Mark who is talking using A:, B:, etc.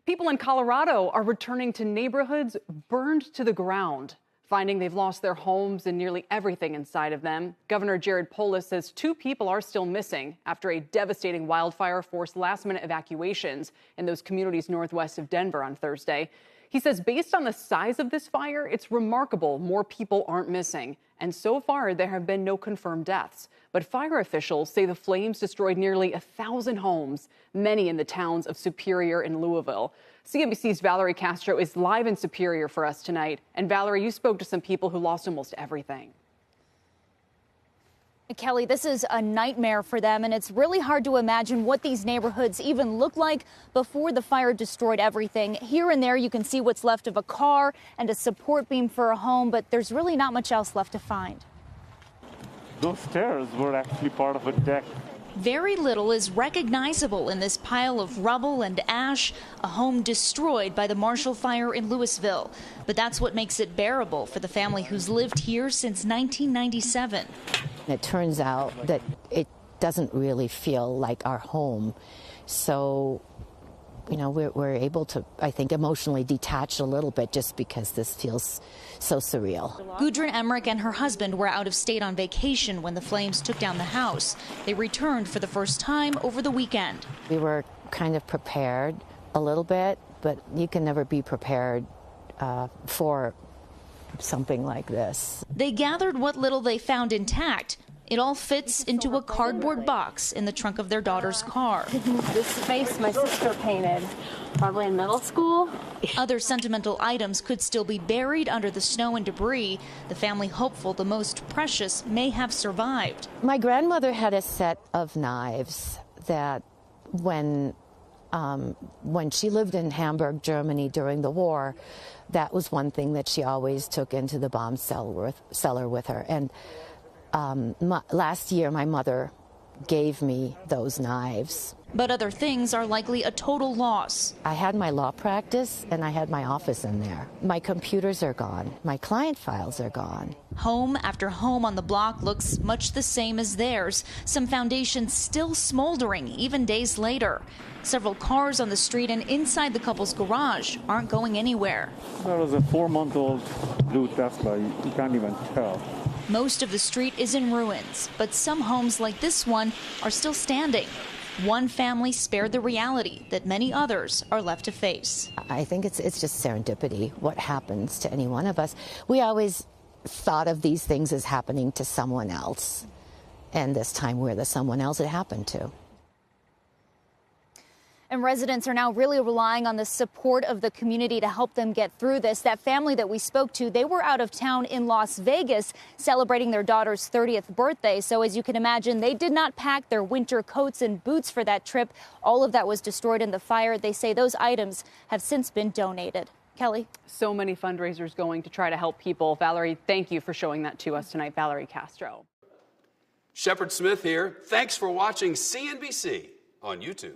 A: People in Colorado are returning to neighborhoods burned to the ground, finding they've lost their homes and nearly everything inside of them. Governor Jared Polis says 2 people are still missing after a devastating wildfire forced last-minute evacuations in those communities northwest of Denver on Thursday. He says based on the size of this fire, it's remarkable more people aren't missing. And so far, there have been no confirmed deaths. But fire officials say the flames destroyed nearly 1,000 homes, many in the towns of Superior and Louisville. CNBC's Valerie Castro is live in Superior for us tonight. And Valerie, you spoke to some people who lost almost everything.
B: Kelly, this is a nightmare for them, and it's really hard to imagine what these neighborhoods even looked like before the fire destroyed everything. Here and there, you can see what's left of a car and a support beam for a home, but there's really not much else left to find.
C: Those stairs were actually part of a deck.
D: Very little is recognizable in this pile of rubble and ash, a home destroyed by the Marshall Fire in Louisville. But that's what makes it bearable for the family who's lived here since 1997.
E: It turns out that it doesn't really feel like our home. So, you know, we're able to, I think, emotionally detach a little bit just because this feels so surreal.
D: Gudrun Emmerich and her husband were out of state on vacation when the flames took down the house. They returned for the first time over the weekend.
E: We were kind of prepared a little bit, but you can never be prepared for something like this.
D: They gathered what little they found intact. It all fits into a cardboard box in the trunk of their daughter's car.
F: This face my sister painted, probably in middle school.
D: Other sentimental items could still be buried under the snow and debris. The family hopeful the most precious may have survived.
E: My grandmother had a set of knives that when she lived in Hamburg, Germany during the war, that was one thing that she always took into the bomb cellar with her. And last year, my mother gave me those knives.
D: But other things are likely a total loss.
E: I had my law practice and I had my office in there. My computers are gone. My client files are gone.
D: Home after home on the block looks much the same as theirs. Some foundations still smoldering even days later. Several cars on the street and inside the couple's garage aren't going anywhere.
C: There was a 4-month-old blue Tesla. You can't even tell.
D: Most of the street is in ruins, but some homes like this one are still standing. One family spared the reality that many others are left to face.
E: I think it's just serendipity, what happens to any one of us. We always thought of these things as happening to someone else, and this time we're the someone else it happened to.
B: And residents are now really relying on the support of the community to help them get through this. That family that we spoke to, they were out of town in Las Vegas celebrating their daughter's 30th birthday. So as you can imagine, they did not pack their winter coats and boots for that trip. All of that was destroyed in the fire. They say those items have since been donated. Kelly?
A: So many fundraisers going to try to help people. Valerie, thank you for showing that to us tonight. Valerie Castro.
G: Shepard Smith here. Thanks for watching CNBC on YouTube.